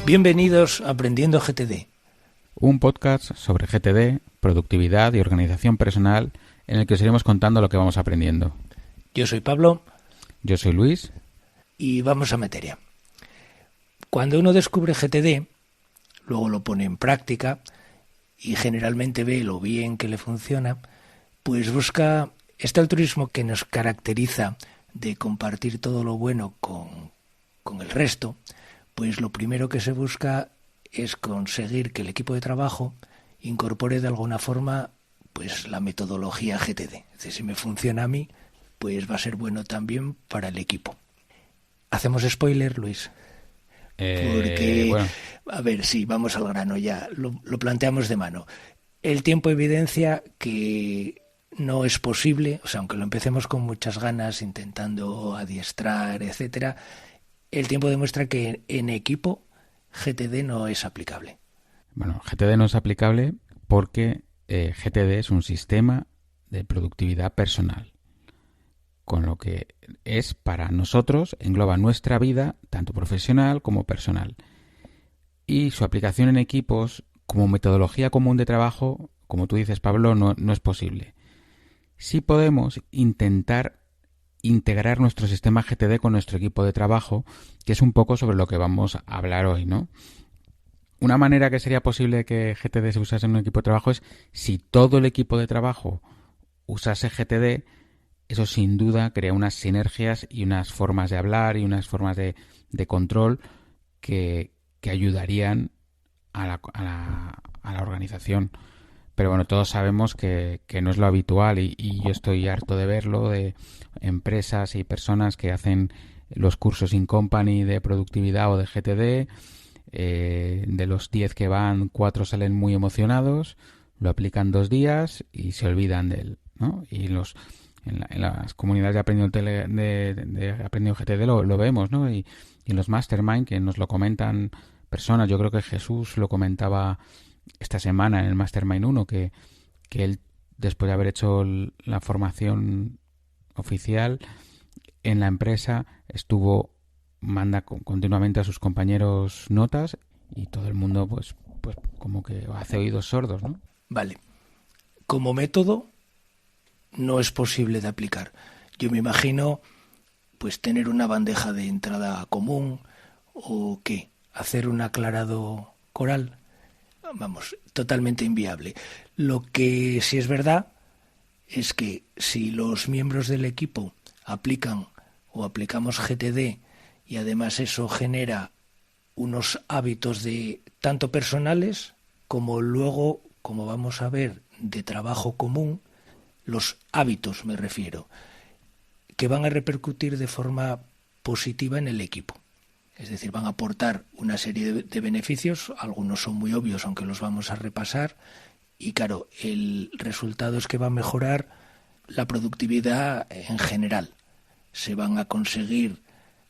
Bienvenidos a Aprendiendo GTD. Un podcast sobre GTD, productividad y organización personal en el que os iremos contando lo que vamos aprendiendo. Yo soy Pablo. Yo soy Luis. Y vamos a materia. Cuando uno descubre GTD, luego lo pone en práctica y generalmente ve lo bien que le funciona, pues busca este altruismo que nos caracteriza de compartir todo lo bueno con el resto. Pues lo primero que se busca es conseguir que el equipo de trabajo incorpore de alguna forma pues la metodología GTD. Es decir, si me funciona a mí, pues va a ser bueno también para el equipo. ¿Hacemos spoiler, Luis? Porque, bueno. A ver, sí, vamos al grano ya, lo planteamos de mano. El tiempo evidencia que no es posible, o sea, aunque lo empecemos con muchas ganas, intentando adiestrar, etcétera, el tiempo demuestra que en equipo GTD no es aplicable. Bueno, GTD no es aplicable porque GTD es un sistema de productividad personal, con lo que es para nosotros, engloba nuestra vida, tanto profesional como personal. Y su aplicación en equipos como metodología común de trabajo, como tú dices, Pablo, no es posible. Sí podemos intentar integrar nuestro sistema GTD con nuestro equipo de trabajo, que es un poco sobre lo que vamos a hablar hoy, ¿no? Una manera que sería posible que GTD se usase en un equipo de trabajo es si todo el equipo de trabajo usase GTD. Eso sin duda crea unas sinergias y unas formas de hablar y unas formas de control que ayudarían a la organización. Pero bueno, todos sabemos que no es lo habitual y yo estoy harto de verlo, de empresas y personas que hacen los cursos in company de productividad o de GTD. De los 10 que van, 4 salen muy emocionados, lo aplican 2 días y se olvidan de él, ¿no? Y en las comunidades de aprendiendo GTD lo vemos, ¿no? Y en los mastermind que nos lo comentan personas, yo creo que Jesús lo comentaba esta semana en el Mastermind 1, que él, después de haber hecho la formación oficial en la empresa, manda continuamente a sus compañeros notas y todo el mundo pues como que hace oídos sordos, ¿no? Vale. Como método no es posible de aplicar. Yo me imagino pues tener una bandeja de entrada común o ¿qué? Hacer un aclarado coral. Vamos, totalmente inviable. Lo que sí es verdad es que si los miembros del equipo aplican o aplicamos GTD y además eso genera unos hábitos de tanto personales como luego, como vamos a ver, de trabajo común, los hábitos me refiero, que van a repercutir de forma positiva en el equipo. Es decir, van a aportar una serie de beneficios, algunos son muy obvios, aunque los vamos a repasar, y claro, el resultado es que va a mejorar la productividad en general. Se van a conseguir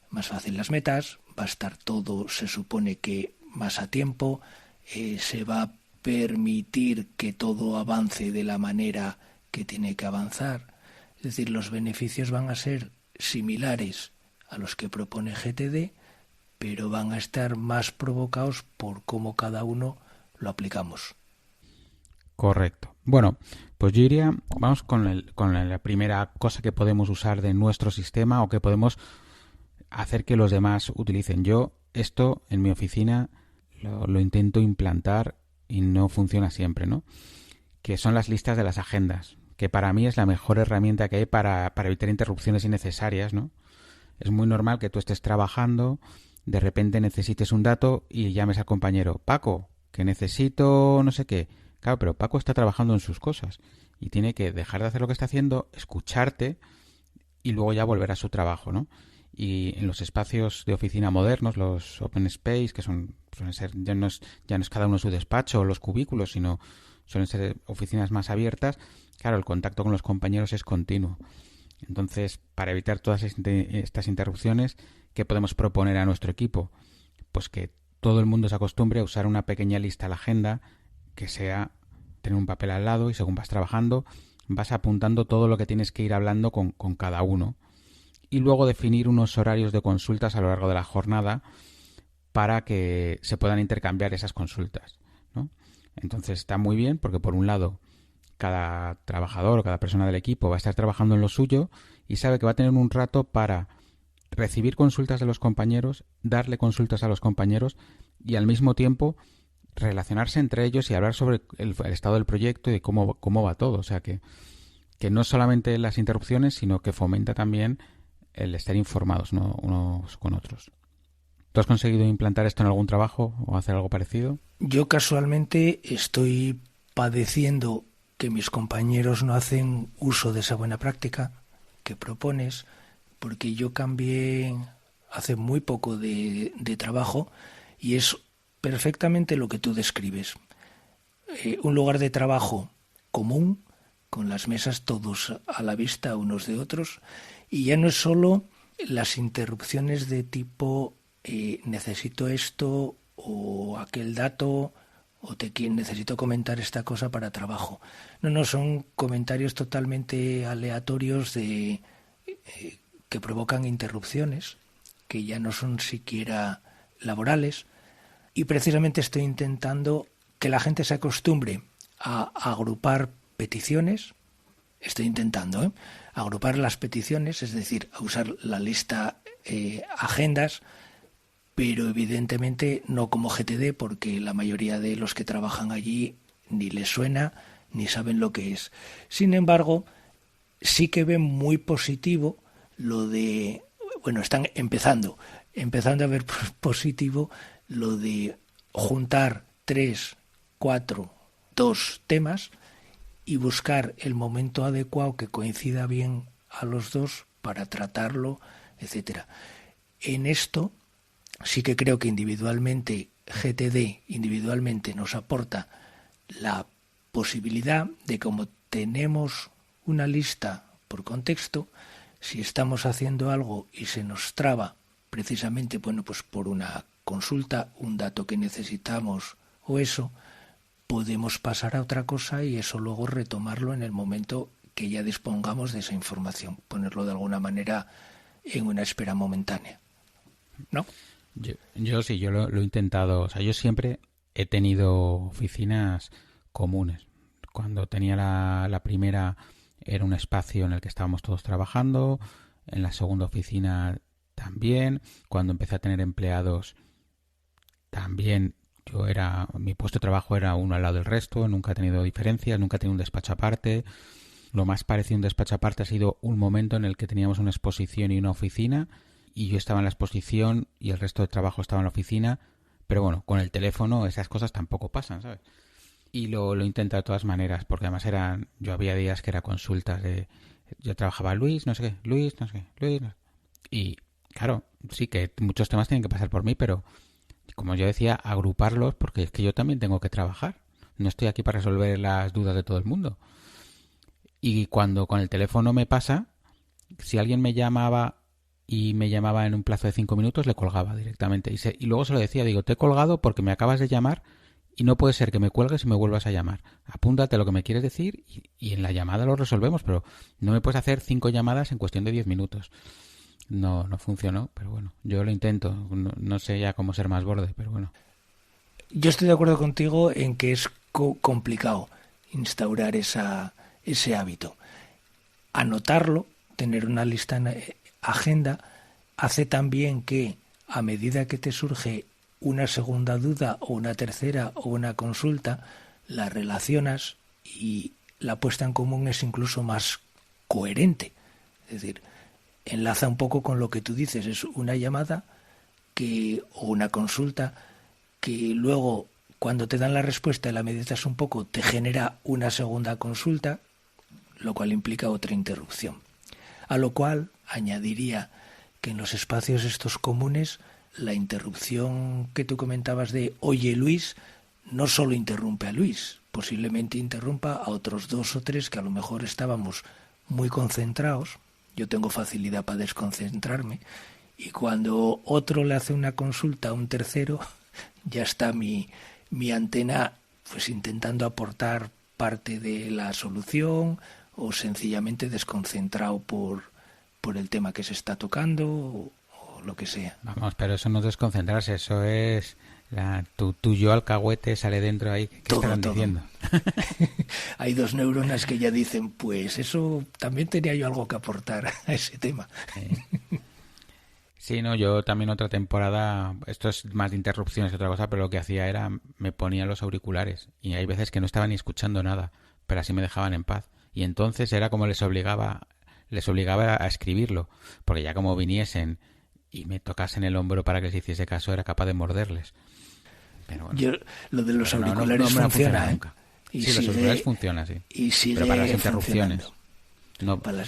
más fácil las metas, va a estar todo, se supone que más a tiempo, se va a permitir que todo avance de la manera que tiene que avanzar. Es decir, los beneficios van a ser similares a los que propone GTD, pero van a estar más provocados por cómo cada uno lo aplicamos. Correcto. Bueno, pues yo diría, vamos con la primera cosa que podemos usar de nuestro sistema o que podemos hacer que los demás utilicen. Yo esto en mi oficina lo intento implantar y no funciona siempre, ¿no? Que son las listas de las agendas, que para mí es la mejor herramienta que hay para evitar interrupciones innecesarias, ¿no? Es muy normal que tú estés trabajando, de repente necesites un dato y llames al compañero, Paco, que necesito no sé qué. Claro, pero Paco está trabajando en sus cosas y tiene que dejar de hacer lo que está haciendo, escucharte y luego ya volver a su trabajo, ¿no? Y en los espacios de oficina modernos, los open space, que suelen ser, ya no es cada uno su despacho o los cubículos, sino suelen ser oficinas más abiertas, claro, el contacto con los compañeros es continuo. Entonces, para evitar todas estas interrupciones, ¿qué podemos proponer a nuestro equipo? Pues que todo el mundo se acostumbre a usar una pequeña lista a la agenda, que sea tener un papel al lado y según vas trabajando, vas apuntando todo lo que tienes que ir hablando con cada uno. Y luego definir unos horarios de consultas a lo largo de la jornada para que se puedan intercambiar esas consultas, ¿no? Entonces está muy bien porque, por un lado, cada trabajador o cada persona del equipo va a estar trabajando en lo suyo y sabe que va a tener un rato para recibir consultas de los compañeros, darle consultas a los compañeros y al mismo tiempo relacionarse entre ellos y hablar sobre el estado del proyecto y de cómo va todo. O sea que no solamente las interrupciones, sino que fomenta también el estar informados, ¿no?, unos con otros. ¿Tú has conseguido implantar esto en algún trabajo o hacer algo parecido? Yo casualmente estoy padeciendo que mis compañeros no hacen uso de esa buena práctica que propones, porque yo cambié hace muy poco de trabajo y es perfectamente lo que tú describes. Un lugar de trabajo común, con las mesas todos a la vista unos de otros, y ya no es solo las interrupciones de tipo necesito esto o aquel dato o necesito comentar esta cosa para trabajo. No, son comentarios totalmente aleatorios que provocan interrupciones, que ya no son siquiera laborales, y precisamente estoy intentando que la gente se acostumbre a agrupar peticiones. Estoy intentando agrupar las peticiones, es decir, a usar la lista agendas, pero evidentemente no como GTD, porque la mayoría de los que trabajan allí ni les suena ni saben lo que es. Sin embargo, sí que ven muy positivo lo de, bueno, están empezando a ver positivo lo de juntar 3, 4, 2 temas y buscar el momento adecuado que coincida bien a los dos para tratarlo, etcétera. En esto sí que creo que GTD individualmente nos aporta la posibilidad de, como tenemos una lista por contexto, si estamos haciendo algo y se nos traba precisamente, bueno, pues por una consulta, un dato que necesitamos o eso, podemos pasar a otra cosa y eso luego retomarlo en el momento que ya dispongamos de esa información, ponerlo de alguna manera en una espera momentánea, ¿no? Yo sí, yo lo he intentado. O sea, yo siempre he tenido oficinas comunes. Cuando tenía la primera era un espacio en el que estábamos todos trabajando. En la segunda oficina también. Cuando empecé a tener empleados también mi puesto de trabajo era uno al lado del resto. Nunca he tenido diferencias, nunca he tenido un despacho aparte. Lo más parecido a un despacho aparte ha sido un momento en el que teníamos una exposición y una oficina. Y yo estaba en la exposición y el resto de trabajo estaba en la oficina, pero bueno, con el teléfono esas cosas tampoco pasan, ¿sabes? Y lo he intentado de todas maneras, porque además yo había días que era consultas yo trabajaba Luis, no sé qué, Luis, no sé qué, Luis, no sé qué. Y claro, sí que muchos temas tienen que pasar por mí, pero como yo decía, agruparlos, porque es que yo también tengo que trabajar. No estoy aquí para resolver las dudas de todo el mundo. Y cuando con el teléfono me pasa, si alguien me llamaba en un plazo de 5 minutos, le colgaba directamente. Y luego se lo decía, digo, te he colgado porque me acabas de llamar y no puede ser que me cuelgues y me vuelvas a llamar. Apúntate lo que me quieres decir y en la llamada lo resolvemos, pero no me puedes hacer 5 llamadas en cuestión de 10 minutos. No funcionó, pero bueno, yo lo intento. No sé ya cómo ser más borde, pero bueno. Yo estoy de acuerdo contigo en que es complicado instaurar ese hábito. Anotarlo, tener una lista en agenda, hace también que a medida que te surge una segunda duda o una tercera o una consulta, la relacionas y la puesta en común es incluso más coherente. Es decir, enlaza un poco con lo que tú dices, es una llamada o una consulta que luego, cuando te dan la respuesta y la meditas un poco, te genera una segunda consulta, lo cual implica otra interrupción. A lo cual añadiría que en los espacios estos comunes, la interrupción que tú comentabas de oye Luis, no solo interrumpe a Luis, posiblemente interrumpa a otros 2 o 3 que a lo mejor estábamos muy concentrados. Yo tengo facilidad para desconcentrarme y cuando otro le hace una consulta a un tercero, ya está mi antena pues intentando aportar parte de la solución o sencillamente desconcentrado por el tema que se está tocando o lo que sea. Vamos, pero eso no es desconcentrarse, eso es tu yo alcahuete sale dentro ahí. ¿Qué estarán diciendo? Hay 2 neuronas que ya dicen, pues eso también tenía yo algo que aportar a ese tema. Sí, no, yo también otra temporada, esto es más de interrupciones que otra cosa, pero lo que hacía era, me ponía los auriculares y hay veces que no estaba ni escuchando nada, pero así me dejaban en paz. Y entonces era como les obligaba a escribirlo, porque ya como viniesen y me tocasen el hombro para que se hiciese caso, era capaz de morderles. Pero bueno, lo de los auriculares no funciona, ¿eh? Nunca. Sí, los auriculares funciona, sí. Pero para las interrupciones.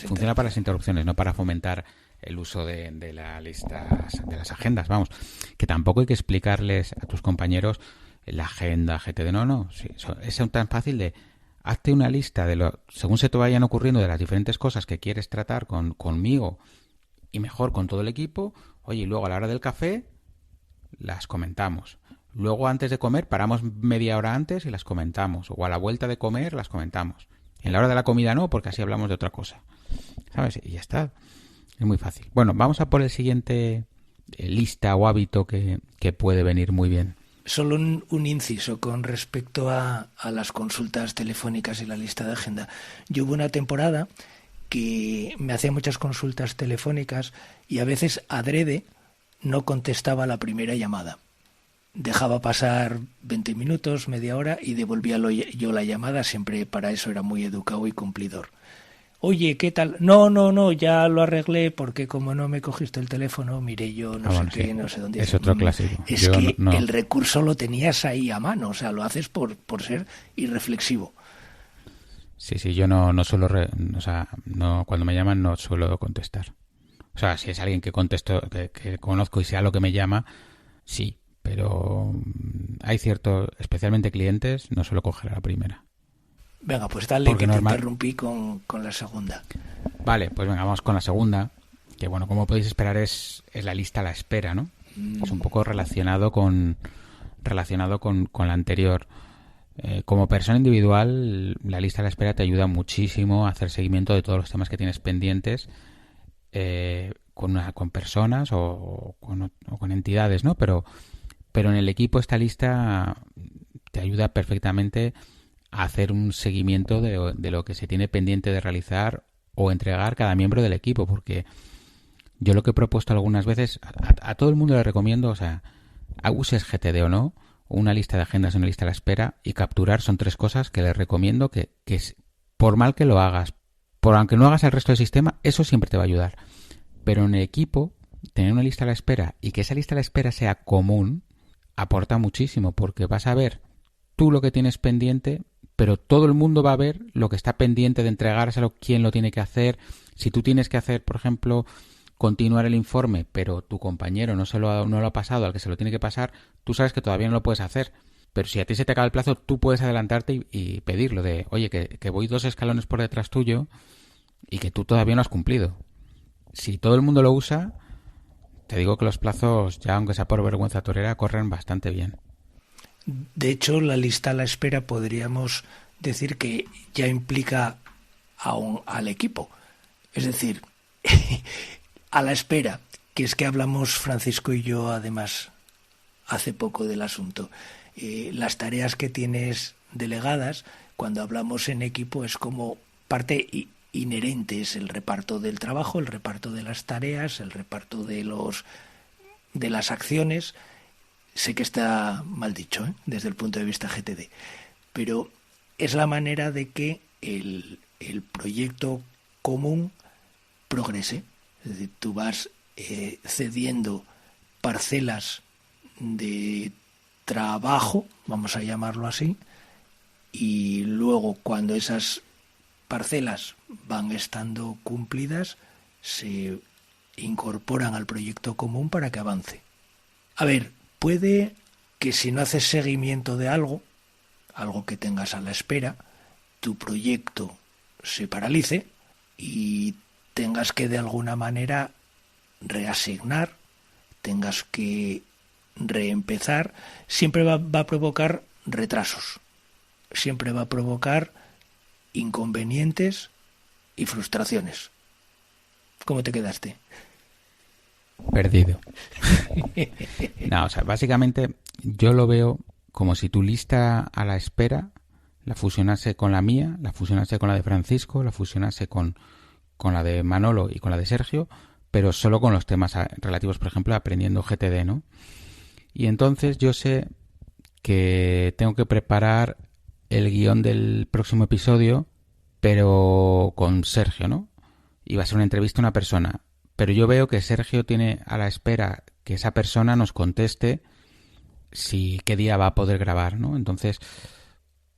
Funciona para las interrupciones, no para fomentar el uso de las listas, de las agendas, vamos. Que tampoco hay que explicarles a tus compañeros la agenda, GTD, no. Sí, es tan fácil de hazte una lista según se te vayan ocurriendo de las diferentes cosas que quieres tratar conmigo y mejor con todo el equipo. Oye, y luego a la hora del café las comentamos. Luego antes de comer paramos media hora antes y las comentamos. O a la vuelta de comer las comentamos. En la hora de la comida no, porque así hablamos de otra cosa. ¿Sabes? Y ya está. Es muy fácil. Bueno, vamos a por el siguiente lista o hábito que puede venir muy bien. Solo un inciso con respecto a las consultas telefónicas y la lista de agenda. Yo hubo una temporada que me hacía muchas consultas telefónicas y a veces adrede no contestaba la primera llamada. Dejaba pasar 20 minutos, media hora y devolvía yo la llamada, siempre para eso era muy educado y cumplidor. Oye, ¿qué tal? No, ya lo arreglé porque como no me cogiste el teléfono, miré yo no sé qué, no sé dónde. Es otro clásico. Es yo que no. El recurso lo tenías ahí a mano, o sea, lo haces por ser irreflexivo. Sí, yo no suelo, cuando me llaman no suelo contestar. O sea, si es alguien que contesto, que conozco y sea lo que me llama, sí, pero hay ciertos, especialmente clientes, no suelo coger a la primera. Venga, pues dale, porque te interrumpí con la segunda. Vale, pues venga, vamos con la segunda, que bueno, como podéis esperar es la lista a la espera, ¿no? Es un poco relacionado con la anterior. Como persona individual, la lista a la espera te ayuda muchísimo a hacer seguimiento de todos los temas que tienes pendientes con personas o con entidades, ¿no? Pero en el equipo esta lista te ayuda perfectamente a hacer un seguimiento de lo que se tiene pendiente de realizar o entregar cada miembro del equipo, porque yo lo que he propuesto algunas veces, a todo el mundo le recomiendo, o sea, uses GTD o no, una lista de agendas, una lista a la espera y capturar son 3 cosas que les recomiendo que por mal que lo hagas, aunque no hagas el resto del sistema, eso siempre te va a ayudar. Pero en el equipo, tener una lista a la espera y que esa lista a la espera sea común, aporta muchísimo, porque vas a ver tú lo que tienes pendiente, pero todo el mundo va a ver lo que está pendiente de entregárselo, quién lo tiene que hacer. Si tú tienes que hacer, por ejemplo, continuar el informe, pero tu compañero no lo ha pasado al que se lo tiene que pasar, tú sabes que todavía no lo puedes hacer. Pero si a ti se te acaba el plazo, tú puedes adelantarte y pedirlo de, oye, que voy 2 escalones por detrás tuyo y que tú todavía no has cumplido. Si todo el mundo lo usa, te digo que los plazos, ya aunque sea por vergüenza torera, corren bastante bien. De hecho, la lista a la espera podríamos decir que ya implica al equipo. Es decir, a la espera, que es que hablamos Francisco y yo además hace poco del asunto. Las tareas que tienes delegadas, cuando hablamos en equipo, es como parte inherente, es el reparto del trabajo, el reparto de las tareas, el reparto de las acciones. Sé que está mal dicho, desde el punto de vista GTD, pero es la manera de que el proyecto común progrese. Es decir, tú vas cediendo parcelas de trabajo, vamos a llamarlo así, y luego cuando esas parcelas van estando cumplidas, se incorporan al proyecto común para que avance. A ver, puede que si no haces seguimiento de algo que tengas a la espera, tu proyecto se paralice y tengas que de alguna manera reasignar, tengas que reempezar, siempre va a provocar retrasos, siempre va a provocar inconvenientes y frustraciones. ¿Cómo te quedaste? Perdido. No, o sea, básicamente yo lo veo como si tu lista a la espera la fusionase con la mía, la fusionase con la de Francisco, la fusionase con la de Manolo y con la de Sergio, pero solo con los temas relativos, por ejemplo, a aprendiendo GTD, ¿no? Y entonces yo sé que tengo que preparar el guión del próximo episodio, pero con Sergio, ¿no? Y va a ser una entrevista a una persona. Pero yo veo que Sergio tiene a la espera que esa persona nos conteste qué día va a poder grabar, ¿no? Entonces,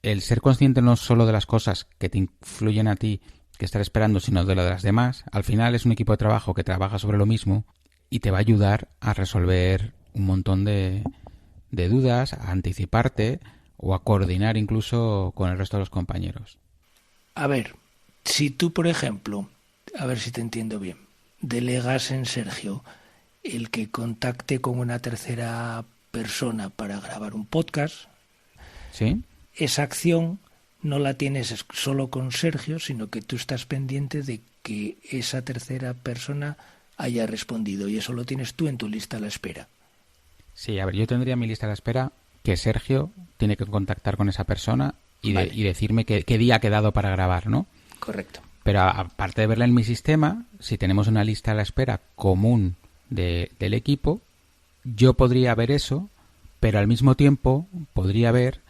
el ser consciente no solo de las cosas que te influyen a ti, que estar esperando, sino de lo de las demás, al final es un equipo de trabajo que trabaja sobre lo mismo y te va a ayudar a resolver un montón de dudas, a anticiparte o a coordinar incluso con el resto de los compañeros. A ver, si tú, por ejemplo, a ver si te entiendo bien, delegas en Sergio el que contacte con una tercera persona para grabar un podcast, ¿sí? Esa acción no la tienes solo con Sergio, sino que tú estás pendiente de que esa tercera persona haya respondido, y eso lo tienes tú en tu lista a la espera. Sí, a ver, yo tendría mi lista a la espera que Sergio tiene que contactar con esa persona y decirme qué día ha quedado para grabar, ¿no? Correcto. Pero aparte de verla en mi sistema, si tenemos una lista a la espera común del equipo, yo podría ver eso, pero al mismo tiempo podría ver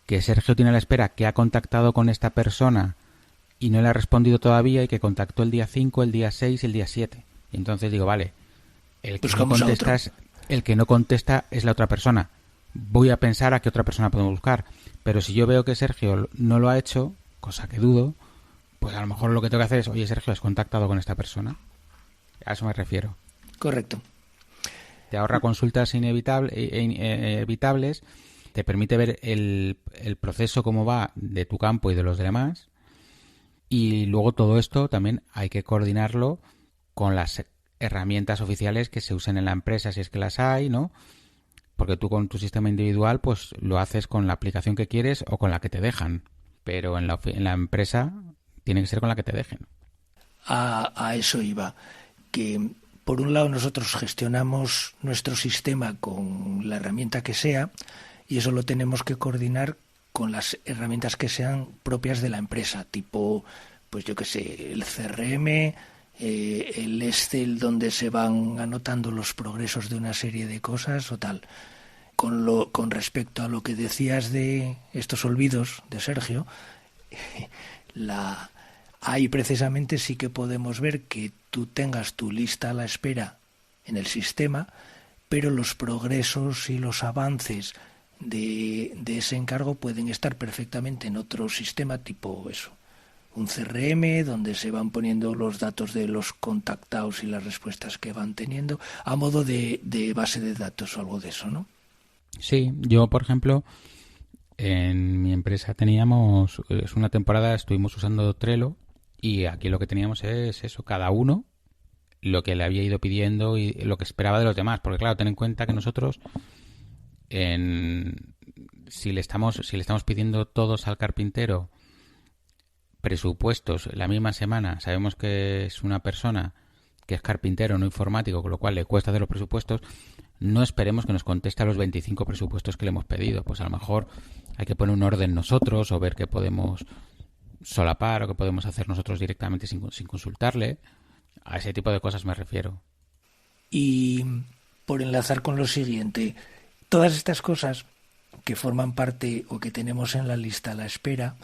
que Sergio tiene a la espera que ha contactado con esta persona y no le ha respondido todavía y que contactó el día 5, el día 6 y el día 7. Y entonces digo, vale, el que no contesta es la otra persona. Voy a pensar a qué otra persona podemos buscar. Pero si yo veo que Sergio no lo ha hecho, cosa que dudo, pues a lo mejor lo que tengo que hacer es, oye, Sergio, ¿has contactado con esta persona? A eso me refiero. Correcto. Te ahorra consultas evitables, te permite ver el proceso, cómo va de tu campo y de los demás. Y luego todo esto también hay que coordinarlo con las herramientas oficiales que se usen en la empresa, si es que las hay, ¿no? Porque tú con tu sistema individual pues lo haces con la aplicación que quieres o con la que te dejan. Pero en la empresa tiene que ser con la que te dejen. A eso iba. Que por un lado nosotros gestionamos nuestro sistema con la herramienta que sea, y eso lo tenemos que coordinar con las herramientas que sean propias de la empresa, tipo, pues yo qué sé, el CRM, el Excel donde se van anotando los progresos de una serie de cosas o tal. Con respecto a lo que decías de estos olvidos de Sergio, ahí precisamente sí que podemos ver que tú tengas tu lista a la espera en el sistema, pero los progresos y los avances de ese encargo pueden estar perfectamente en otro sistema, tipo eso, un CRM donde se van poniendo los datos de los contactados y las respuestas que van teniendo, a modo de base de datos o algo de eso, ¿no? Sí, yo por ejemplo en mi empresa teníamos, es una temporada estuvimos usando Trello, y aquí lo que teníamos es eso, cada uno lo que le había ido pidiendo y lo que esperaba de los demás, porque claro, ten en cuenta que nosotros si le estamos pidiendo todos al carpintero presupuestos la misma semana, sabemos que es una persona que es carpintero, no informático, con lo cual le cuesta hacer los presupuestos, no esperemos que nos conteste a los 25 presupuestos que le hemos pedido. Pues a lo mejor hay que poner un orden nosotros o ver qué podemos solapar o qué podemos hacer nosotros directamente sin consultarle. A ese tipo de cosas me refiero. Y por enlazar con lo siguiente, todas estas cosas que forman parte o que tenemos en la lista a la espera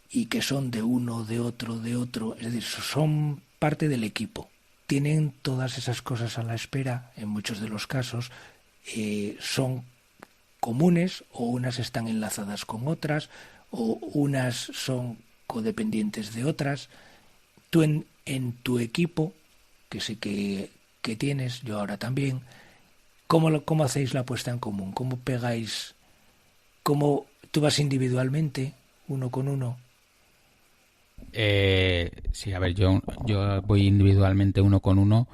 y que son de uno, de otro, es decir, son parte del equipo. Tienen todas esas cosas a la espera, en muchos de los casos, son comunes, o unas están enlazadas con otras, o unas son codependientes de otras. Tú en tu equipo, que sé que tienes, yo ahora también, ¿cómo hacéis la puesta en común? ¿Cómo pegáis? ¿Cómo tú vas individualmente, uno con uno? Sí, a ver, yo voy individualmente uno con uno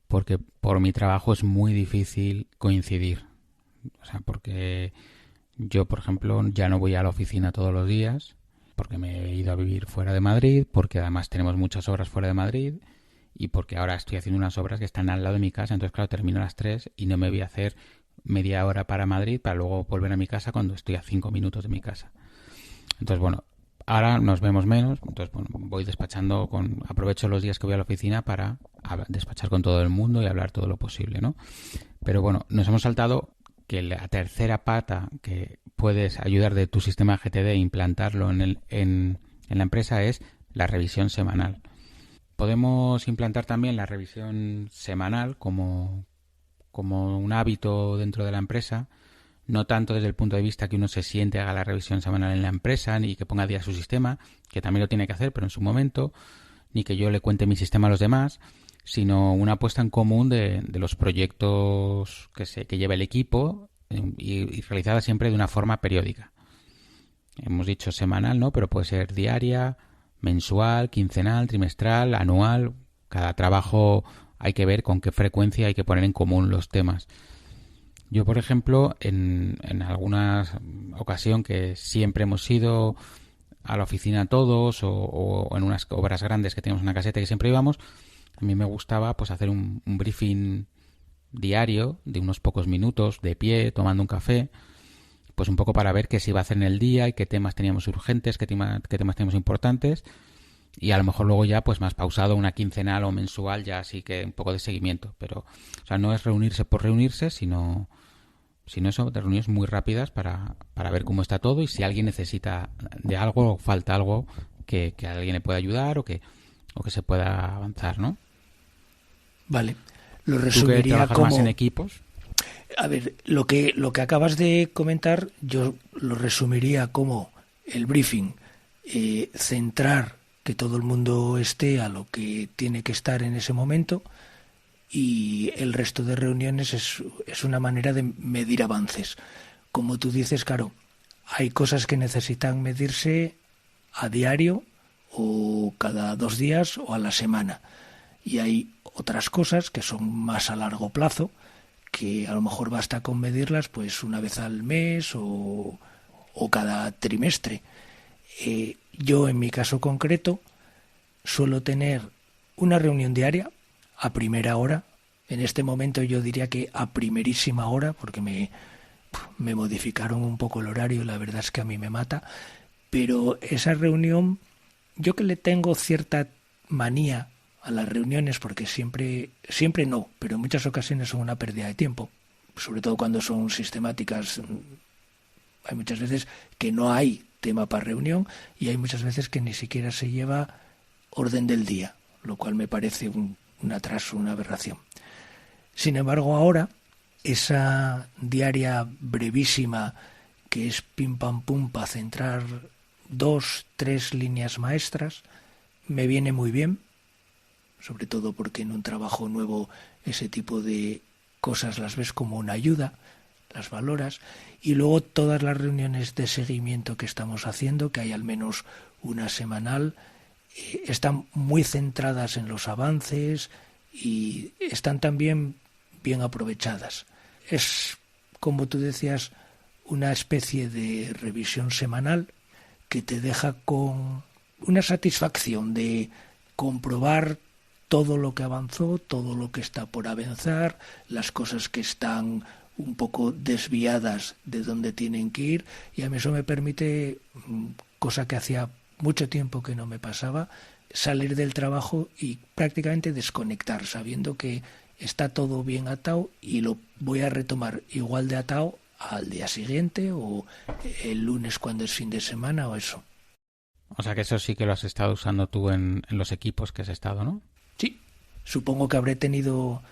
porque por mi trabajo es muy difícil coincidir. O sea, porque yo, por ejemplo, ya no voy a la oficina todos los días porque me he ido a vivir fuera de Madrid, porque además tenemos muchas horas fuera de Madrid y porque ahora estoy haciendo unas obras que están al lado de mi casa, entonces claro, termino a las 3 y no me voy a hacer media hora para Madrid para luego volver a mi casa cuando estoy a 5 minutos de mi casa. Entonces, bueno, ahora nos vemos menos, entonces bueno, voy despachando aprovecho los días que voy a la oficina para despachar con todo el mundo y hablar todo lo posible, ¿no? Pero bueno, nos hemos saltado que la tercera pata que puedes ayudar de tu sistema GTD e implantarlo en la empresa es la revisión semanal. Podemos implantar también la revisión semanal como un hábito dentro de la empresa, no tanto desde el punto de vista que uno se siente, haga la revisión semanal en la empresa, ni que ponga a día su sistema, que también lo tiene que hacer, pero en su momento, ni que yo le cuente mi sistema a los demás, sino una puesta en común de los proyectos que lleva el equipo y realizada siempre de una forma periódica. Hemos dicho semanal, ¿no? Pero puede ser diaria, mensual, quincenal, trimestral, anual. Cada trabajo hay que ver con qué frecuencia hay que poner en común los temas. Yo, por ejemplo, en alguna ocasión que siempre hemos ido a la oficina todos o en unas obras grandes que tenemos una caseta que siempre íbamos, a mí me gustaba pues hacer un briefing diario de unos pocos minutos de pie, tomando un café, pues un poco para ver qué se iba a hacer en el día y qué temas teníamos urgentes, qué temas teníamos importantes, y a lo mejor luego ya pues más pausado, una quincenal o mensual, ya así que un poco de seguimiento. Pero o sea, no es reunirse por reunirse, sino eso, de reuniones muy rápidas para ver cómo está todo y si alguien necesita de algo o falta algo que alguien le pueda ayudar o que se pueda avanzar, ¿no? Vale, lo ¿Tú que resumiría trabajas como... más en equipos? A ver, lo que acabas de comentar, yo lo resumiría como el briefing, centrar que todo el mundo esté a lo que tiene que estar en ese momento, y el resto de reuniones es una manera de medir avances. Como tú dices, claro, hay cosas que necesitan medirse a diario o cada 2 días o a la semana, y hay otras cosas que son más a largo plazo, que a lo mejor basta con medirlas pues una vez al mes o cada trimestre. Yo en mi caso concreto suelo tener una reunión diaria a primera hora. En este momento yo diría que a primerísima hora, porque me modificaron un poco el horario, la verdad es que a mí me mata, pero esa reunión, yo que le tengo cierta manía a las reuniones, porque siempre no, pero en muchas ocasiones son una pérdida de tiempo, sobre todo cuando son sistemáticas. Hay muchas veces que no hay tema para reunión y hay muchas veces que ni siquiera se lleva orden del día, lo cual me parece un atraso, una aberración. Sin embargo, ahora, esa diaria brevísima que es pim pam pum para centrar 2, 3 líneas maestras, me viene muy bien, sobre todo porque en un trabajo nuevo ese tipo de cosas las ves como una ayuda, las valoras, y luego todas las reuniones de seguimiento que estamos haciendo, que hay al menos una semanal, están muy centradas en los avances y están también bien aprovechadas. Es, como tú decías, una especie de revisión semanal que te deja con una satisfacción de comprobar todo lo que avanzó, todo lo que está por avanzar, las cosas que están un poco desviadas de donde tienen que ir, y a mí eso me permite, cosa que hacía mucho tiempo que no me pasaba, salir del trabajo y prácticamente desconectar, sabiendo que está todo bien atado y lo voy a retomar igual de atado al día siguiente o el lunes cuando es fin de semana o eso. O sea que eso sí que lo has estado usando tú en los equipos que has estado, ¿no? Sí, supongo que habré tenido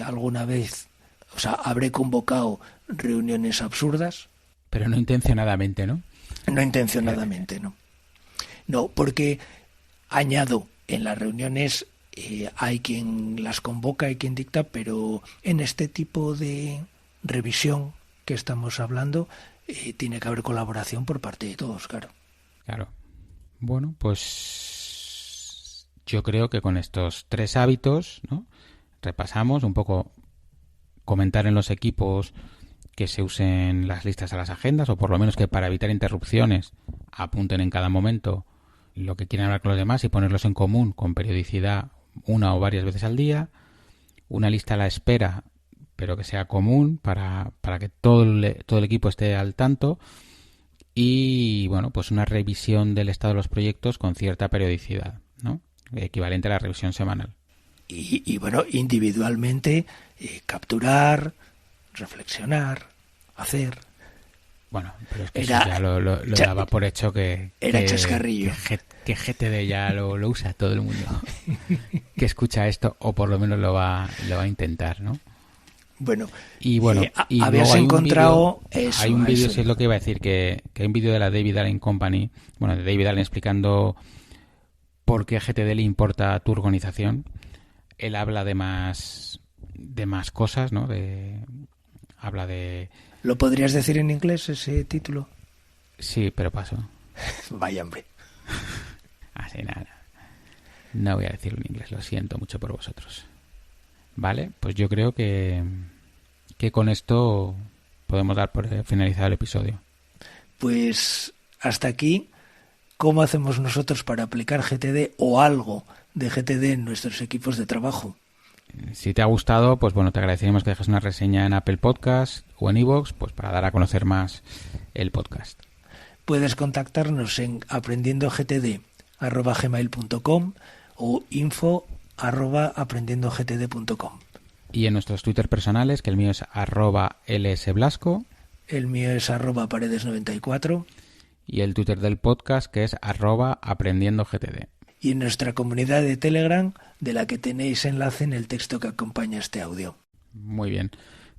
alguna vez, o sea, habré convocado reuniones absurdas. Pero no intencionadamente, ¿no? No intencionadamente, no. No, porque añado, en las reuniones hay quien las convoca, hay quien dicta, pero en este tipo de revisión que estamos hablando tiene que haber colaboración por parte de todos, claro. Claro. Bueno, pues yo creo que con estos 3 hábitos, ¿no? Repasamos un poco, comentar en los equipos que se usen las listas a las agendas, o por lo menos que para evitar interrupciones apunten en cada momento lo que quieren hablar con los demás y ponerlos en común con periodicidad una o varias veces al día, una lista a la espera, pero que sea común para que todo el equipo esté al tanto, y bueno, pues una revisión del estado de los proyectos con cierta periodicidad, ¿no? Equivalente a la revisión semanal. Y bueno, individualmente capturar, reflexionar, hacer. Bueno, pero es que eso ya lo daba por hecho que chascarrillo. Que GTD ya lo usa todo el mundo que escucha esto, o por lo menos lo va a intentar, ¿no? Bueno, y habías encontrado eso. Hay un vídeo, eso. si es lo que iba a decir, que hay un vídeo de la David Allen Company, bueno, de David Allen explicando por qué a GTD le importa tu organización. Él habla de más cosas, ¿no? Habla de... ¿Lo podrías decir en inglés ese título? Sí, pero paso. Vaya, hombre. Así nada. No voy a decirlo en inglés, lo siento mucho por vosotros. Vale, pues yo creo que con esto podemos dar por finalizado el episodio. Pues hasta aquí, ¿cómo hacemos nosotros para aplicar GTD o algo de GTD en nuestros equipos de trabajo? Si te ha gustado, pues bueno, te agradeceríamos que dejes una reseña en Apple Podcast o en iVoox, pues para dar a conocer más el podcast. Puedes contactarnos en aprendiendogtd@gmail.com o info@aprendiendogtd.com. Y en nuestros Twitter personales, que el mío es @lsblasco. El mío es @paredes94. Y el Twitter del podcast, que es @aprendiendogtd. Y en nuestra comunidad de Telegram, de la que tenéis enlace en el texto que acompaña este audio. Muy bien.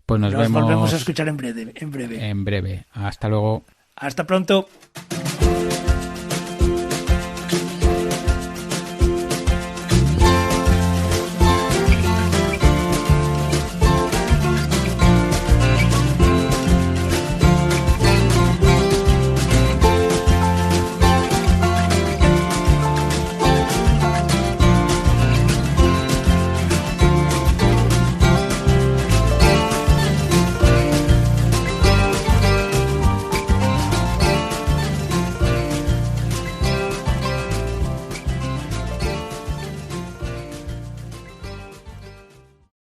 Pues nos volvemos vemos a escuchar en breve. En breve. Hasta luego. Hasta pronto.